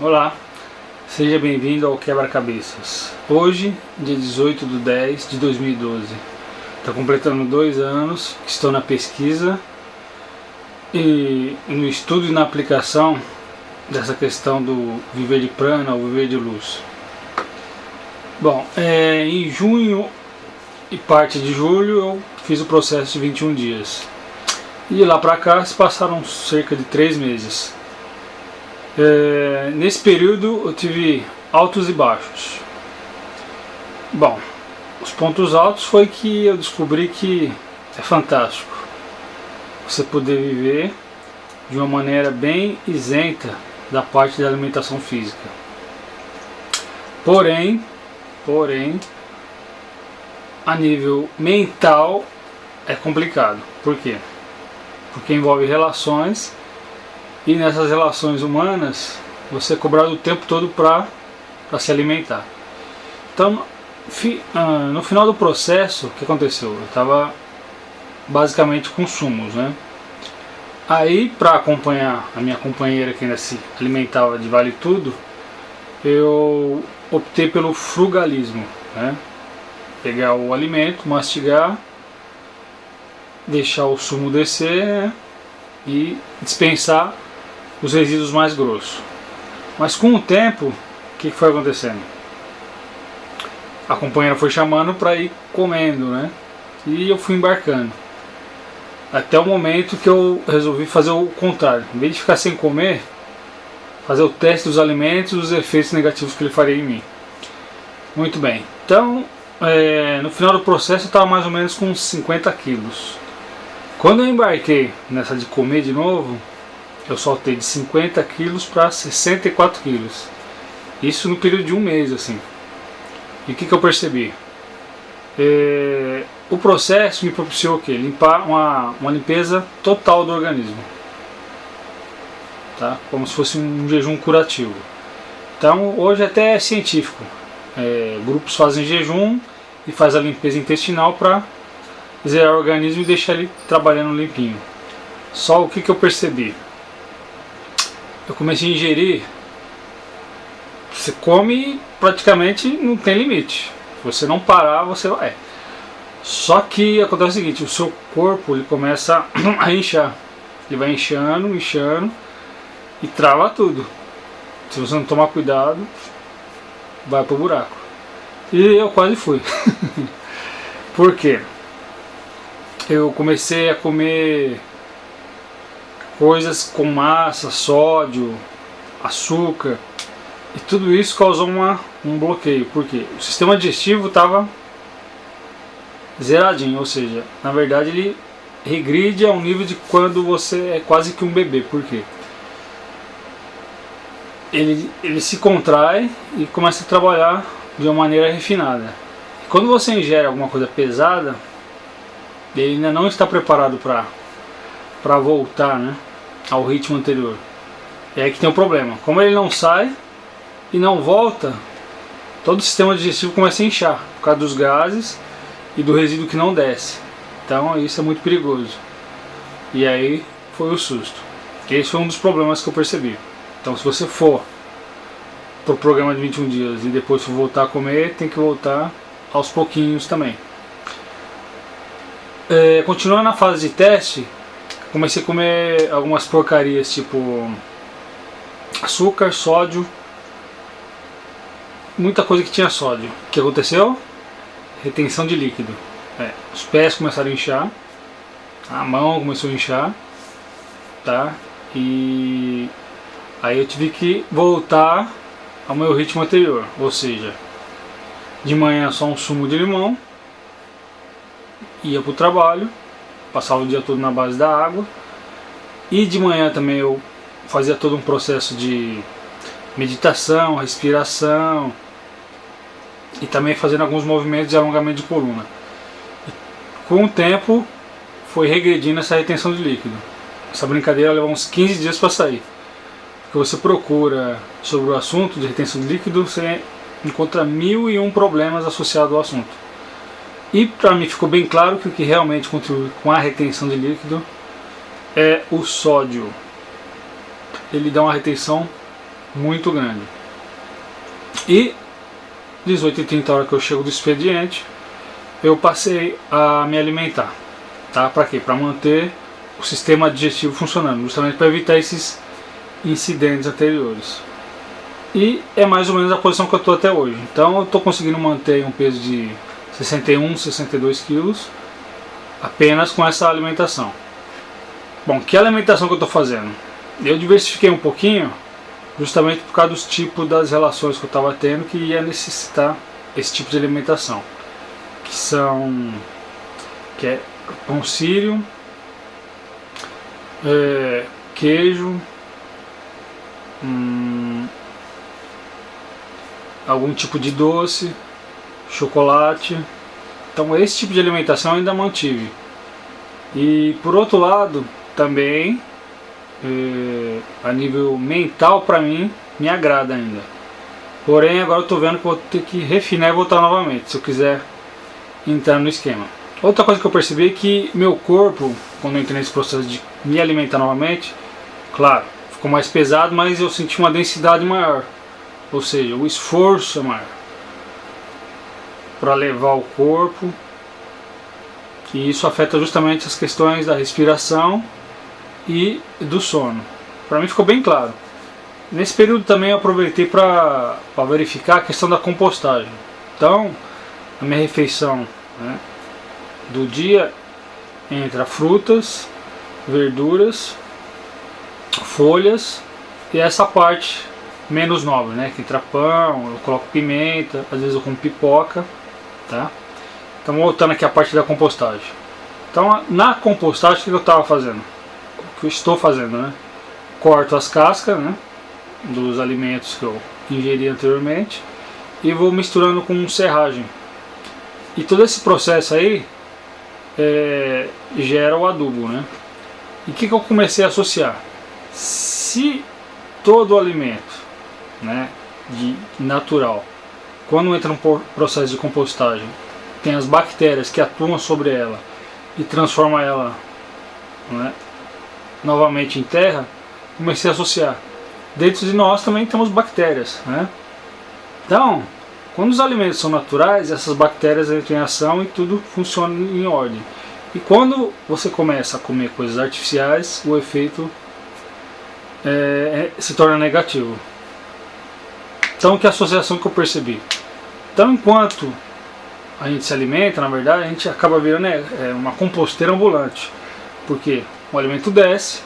Olá, seja bem-vindo ao Quebra-Cabeças. Hoje, dia 18/10/2012, está completando 2 anos que estou na pesquisa e no estudo e na aplicação dessa questão do viver de prana ou viver de luz. Bom, em junho e parte de julho eu fiz o processo de 21 dias. E de lá para cá se passaram cerca de 3 meses. Nesse período eu tive altos e baixos. Bom, os pontos altos foi que eu descobri que é fantástico você poder viver de uma maneira bem isenta da parte da alimentação física. Porém, a nível mental é complicado. Por quê? Porque envolve relações. E nessas relações humanas, você é cobrado o tempo todo para se alimentar. Então, no final do processo, o que aconteceu? Eu estava basicamente com sumos, né? Aí, para acompanhar a minha companheira que ainda se alimentava de vale tudo, eu optei pelo frugalismo, né? Pegar o alimento, mastigar, deixar o sumo descer, né? E dispensar os resíduos mais grossos. Mas com o tempo, o que foi acontecendo? A companheira foi chamando para ir comendo, né? E eu fui embarcando. Até o momento que eu resolvi fazer o contrário. Em vez de ficar sem comer, fazer o teste dos alimentos e os efeitos negativos que ele faria em mim. Muito bem. Então, no final do processo eu estava mais ou menos com uns 50 quilos. Quando eu embarquei nessa de comer de novo, eu saltei de 50 quilos para 64 quilos. Isso no período de um mês, assim. E o que eu percebi? O processo me propiciou o quê? Limpar uma limpeza total do organismo. Tá? Como se fosse um jejum curativo. Então, hoje até é científico. Grupos fazem jejum e faz a limpeza intestinal para zerar o organismo e deixar ele trabalhando limpinho. Só o que eu percebi? Eu comecei a ingerir. Você come praticamente não tem limite. Se você não parar, você vai. Só que acontece o seguinte, o seu corpo ele começa a inchar. Ele vai inchando e trava tudo. Se você não tomar cuidado, vai pro buraco. E eu quase fui. Por quê? Eu comecei a comer coisas com massa, sódio, açúcar, e tudo isso causou um bloqueio. Por quê? O sistema digestivo estava zeradinho, ou seja, na verdade ele regride ao nível de quando você é quase que um bebê. Por quê? Ele se contrai e começa a trabalhar de uma maneira refinada. E quando você ingere alguma coisa pesada, ele ainda não está preparado para voltar, né, ao ritmo anterior. É aí que tem o problema. Como ele não sai e não volta, todo o sistema digestivo começa a inchar por causa dos gases e do resíduo que não desce. Então isso é muito perigoso. E aí foi o susto. Esse foi um dos problemas que eu percebi. Então se você for pro programa de 21 dias e depois for voltar a comer, tem que voltar aos pouquinhos também. Continuando na fase de teste, comecei a comer algumas porcarias tipo açúcar, sódio, muita coisa que tinha sódio. O que aconteceu? Retenção de líquido. Os pés começaram a inchar, a mão começou a inchar, tá? E aí eu tive que voltar ao meu ritmo anterior, ou seja, de manhã só um sumo de limão, ia para o trabalho, passava o dia todo na base da água, e de manhã também eu fazia todo um processo de meditação, respiração, e também fazendo alguns movimentos de alongamento de coluna. E com o tempo foi regredindo essa retenção de líquido. Essa brincadeira levou uns 15 dias para sair. Porque você procura sobre o assunto de retenção de líquido, você encontra 1001 problemas associados ao assunto. E para mim ficou bem claro que o que realmente contribui com a retenção de líquido é o sódio. Ele dá uma retenção muito grande. E 18h30, a hora que eu chego do expediente, eu passei a me alimentar. Tá? Para quê? Para manter o sistema digestivo funcionando, justamente para evitar esses incidentes anteriores. E é mais ou menos a posição que eu estou até hoje. Então eu estou conseguindo manter um peso de 61, 62 quilos apenas com essa alimentação. Bom, que alimentação que eu estou fazendo? Eu diversifiquei um pouquinho, justamente por causa dos tipos das relações que eu estava tendo que ia necessitar esse tipo de alimentação, que é pão sírio, queijo, algum tipo de doce, chocolate. Então esse tipo de alimentação eu ainda mantive. E por outro lado, também a nível mental, para mim, me agrada ainda. Porém agora eu estou vendo que vou ter que refinar e voltar novamente, se eu quiser entrar no esquema. Outra coisa que eu percebi é que meu corpo, quando eu entrei nesse processo de me alimentar novamente, claro, ficou mais pesado, mas eu senti uma densidade maior. Ou seja, o esforço é maior para levar o corpo. E isso afeta justamente as questões da respiração e do sono. Para mim ficou bem claro. Nesse período também eu aproveitei para verificar a questão da compostagem. Então, a minha refeição, né, do dia entra frutas, verduras, folhas e essa parte menos nobre, né, que entra pão, eu coloco pimenta, às vezes eu como pipoca, tá? Então voltando aqui a parte da compostagem. Então na compostagem o que eu estava fazendo? O que eu estou fazendo, né? Corto as cascas, né, dos alimentos que eu ingeri anteriormente e vou misturando com serragem. E todo esse processo aí gera o adubo, né? E o que eu comecei a associar? Se todo o alimento, né, natural, quando entra no processo de compostagem, tem as bactérias que atuam sobre ela e transforma ela, né, novamente em terra, comecei a associar. Dentro de nós também temos bactérias, né? Então, quando os alimentos são naturais, essas bactérias entram em ação e tudo funciona em ordem. E quando você começa a comer coisas artificiais, o efeito se torna negativo. Então, que é a associação que eu percebi? Então, enquanto a gente se alimenta, na verdade, a gente acaba virando uma composteira ambulante. Porque o alimento desce,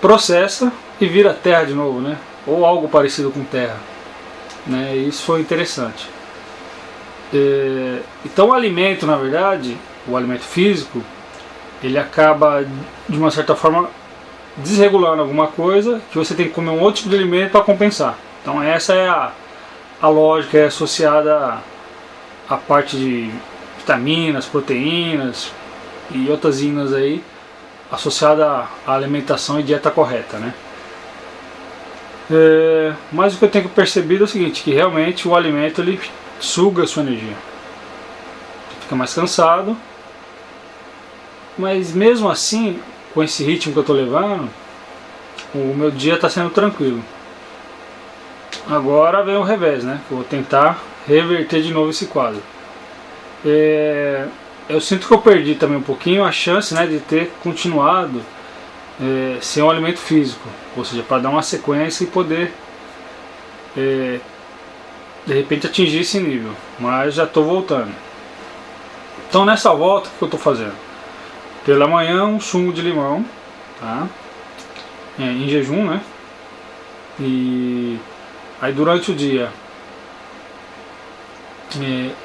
processa e vira terra de novo, né? Ou algo parecido com terra, né? E isso foi interessante. Então o alimento, na verdade, o alimento físico, ele acaba de uma certa forma desregulando alguma coisa que você tem que comer um outro tipo de alimento para compensar. Então essa é a lógica associada à parte de vitaminas, proteínas e outras inas aí, associada à alimentação e dieta correta, né? Mas o que eu tenho percebido é o seguinte, que realmente o alimento ele suga a sua energia, você fica mais cansado, mas mesmo assim, com esse ritmo que eu estou levando, o meu dia está sendo tranquilo. Agora vem o revés, né? Eu vou tentar reverter de novo esse quadro. Eu sinto que eu perdi também um pouquinho a chance, né, de ter continuado sem um alimento físico, ou seja, para dar uma sequência e poder de repente atingir esse nível, mas já estou voltando. Então nessa volta, o que eu estou fazendo? Pela manhã um sumo de limão, tá? Em jejum, né? E aí durante o dia,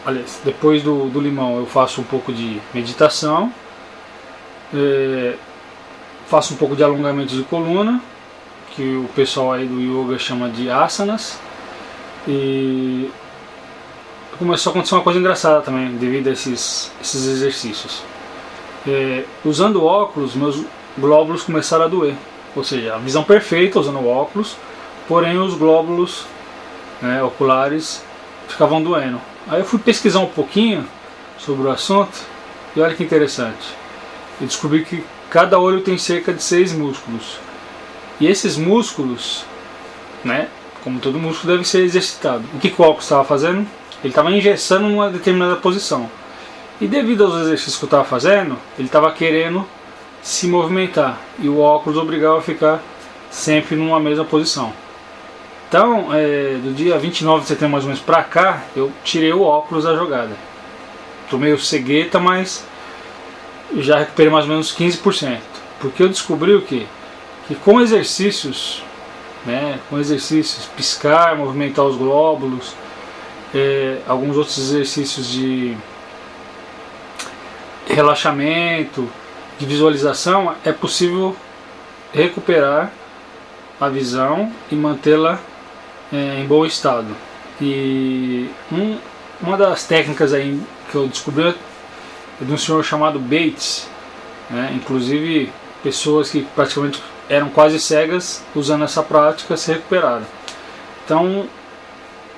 aliás, depois do limão eu faço um pouco de meditação, faço um pouco de alongamento de coluna, que o pessoal aí do yoga chama de asanas, e começou a acontecer uma coisa engraçada também devido a esses exercícios. Usando óculos, meus glóbulos começaram a doer, ou seja, a visão perfeita usando óculos, porém os glóbulos, né, oculares ficavam doendo. Aí eu fui pesquisar um pouquinho sobre o assunto e olha que interessante, eu descobri que cada olho tem cerca de 6 músculos, e esses músculos, né, como todo músculo deve ser exercitado. O que o óculos estava fazendo? Ele estava engessando uma determinada posição. E devido aos exercícios que eu estava fazendo, ele estava querendo se movimentar. E o óculos obrigava a ficar sempre numa mesma posição. Então, do dia 29 de setembro mais ou menos para cá, eu tirei o óculos da jogada. Tomei o cegueta, mas já recuperei mais ou menos 15%. Porque eu descobri o quê? Que com exercícios, piscar, movimentar os glóbulos, alguns outros exercícios de relaxamento, de visualização, é possível recuperar a visão e mantê-la em bom estado. E uma das técnicas aí que eu descobri é de um senhor chamado Bates, inclusive pessoas que praticamente eram quase cegas usando essa prática se recuperaram. Então,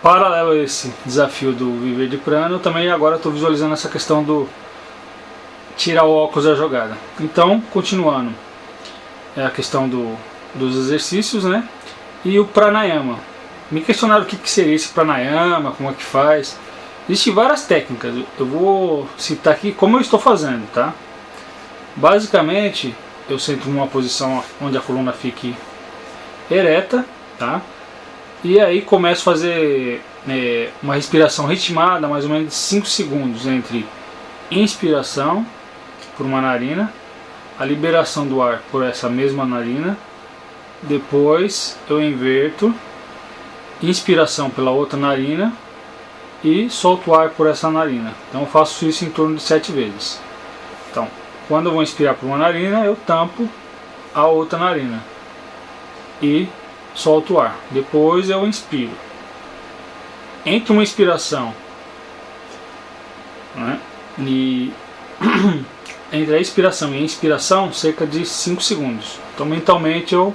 paralelo a esse desafio do viver de prana, eu também agora estou visualizando essa questão do tirar o óculos da jogada. Então, continuando, a questão dos exercícios, e o pranayama. Me questionaram o que seria esse pranayama, como é que faz. Existem várias técnicas, eu vou citar aqui como eu estou fazendo, tá? Basicamente, eu sento numa posição onde a coluna fique ereta, tá? E aí começo a fazer uma respiração ritmada, mais ou menos de 5 segundos, entre inspiração por uma narina, a liberação do ar por essa mesma narina, depois eu inverto, inspiração pela outra narina e solto o ar por essa narina. Então eu faço isso em torno de 7 vezes. Então, quando eu vou inspirar por uma narina, eu tampo a outra narina e solto o ar. Depois eu inspiro. Entre uma inspiração, e entre a expiração e a inspiração, cerca de 5 segundos. Então mentalmente eu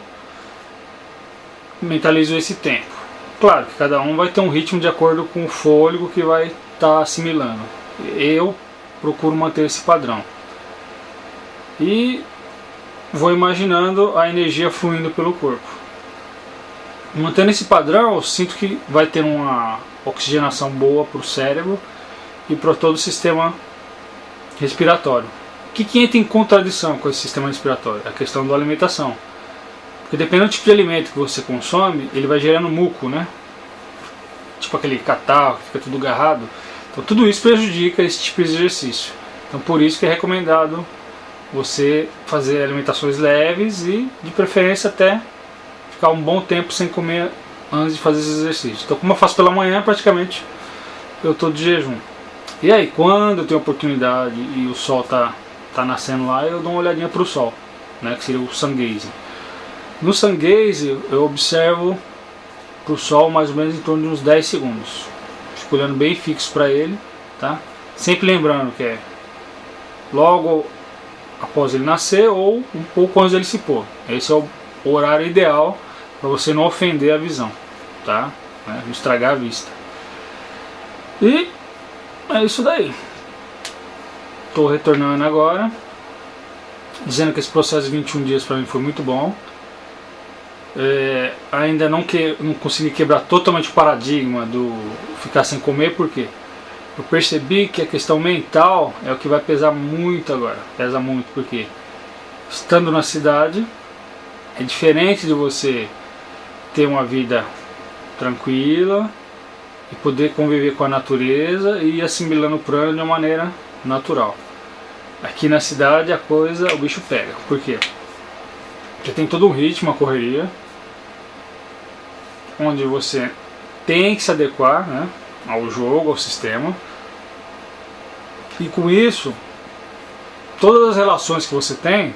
mentalizo esse tempo. Claro que cada um vai ter um ritmo de acordo com o fôlego que vai estar assimilando. Eu procuro manter esse padrão. E vou imaginando a energia fluindo pelo corpo. Mantendo esse padrão, eu sinto que vai ter uma oxigenação boa para o cérebro e para todo o sistema respiratório. O que entra em contradição com esse sistema respiratório? A questão da alimentação. Porque dependendo do tipo de alimento que você consome, ele vai gerando muco, tipo aquele catarro que fica tudo agarrado. Então tudo isso prejudica esse tipo de exercício. Então por isso que é recomendado você fazer alimentações leves e de preferência até ficar um bom tempo sem comer antes de fazer esses exercícios. Então como eu faço pela manhã, praticamente eu estou de jejum. E aí quando eu tenho oportunidade e o sol tá nascendo lá, eu dou uma olhadinha para o sol, que seria o sun gazing. No sun gazing eu observo para o sol mais ou menos em torno de uns 10 segundos. Fico olhando bem fixo para ele, tá? Sempre lembrando que é logo após ele nascer ou um pouco antes dele se pôr. Esse é o horário ideal para você não ofender a visão, tá? Não estragar a vista. E é isso daí. Estou retornando agora, dizendo que esse processo de 21 dias para mim foi muito bom. Ainda não consegui quebrar totalmente o paradigma do ficar sem comer, porque eu percebi que a questão mental é o que vai pesar muito agora. Pesa muito porque estando na cidade é diferente de você ter uma vida tranquila e poder conviver com a natureza e ir assimilando o prana de uma maneira natural. Aqui na cidade o bicho pega. Por quê? Porque tem todo um ritmo, uma correria, onde você tem que se adequar ao jogo, ao sistema. E com isso, todas as relações que você tem,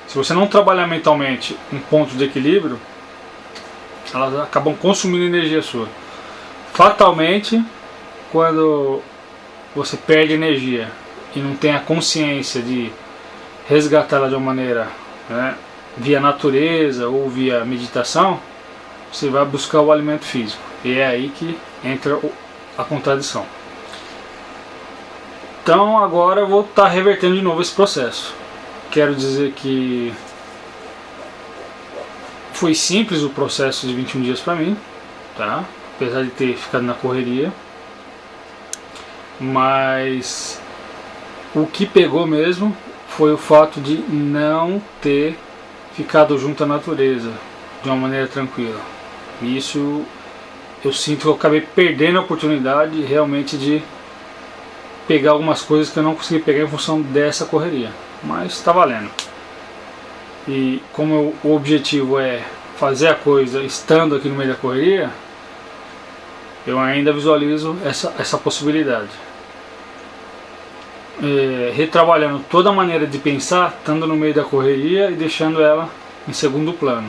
se você não trabalhar mentalmente um ponto de equilíbrio, elas acabam consumindo energia sua. Fatalmente, quando você perde energia e não tem a consciência de resgatá-la de uma maneira via natureza ou via meditação, você vai buscar o alimento físico. E é aí que entra a contradição. Então agora eu vou estar revertendo de novo esse processo. Quero dizer que foi simples o processo de 21 dias para mim, tá? Apesar de ter ficado na correria, mas o que pegou mesmo foi o fato de não ter ficado junto à natureza de uma maneira tranquila. E isso eu sinto que eu acabei perdendo a oportunidade realmente de pegar algumas coisas que eu não consegui pegar em função dessa correria, mas está valendo. E como o objetivo é fazer a coisa estando aqui no meio da correria, eu ainda visualizo essa possibilidade. Retrabalhando toda a maneira de pensar, estando no meio da correria e deixando ela em segundo plano.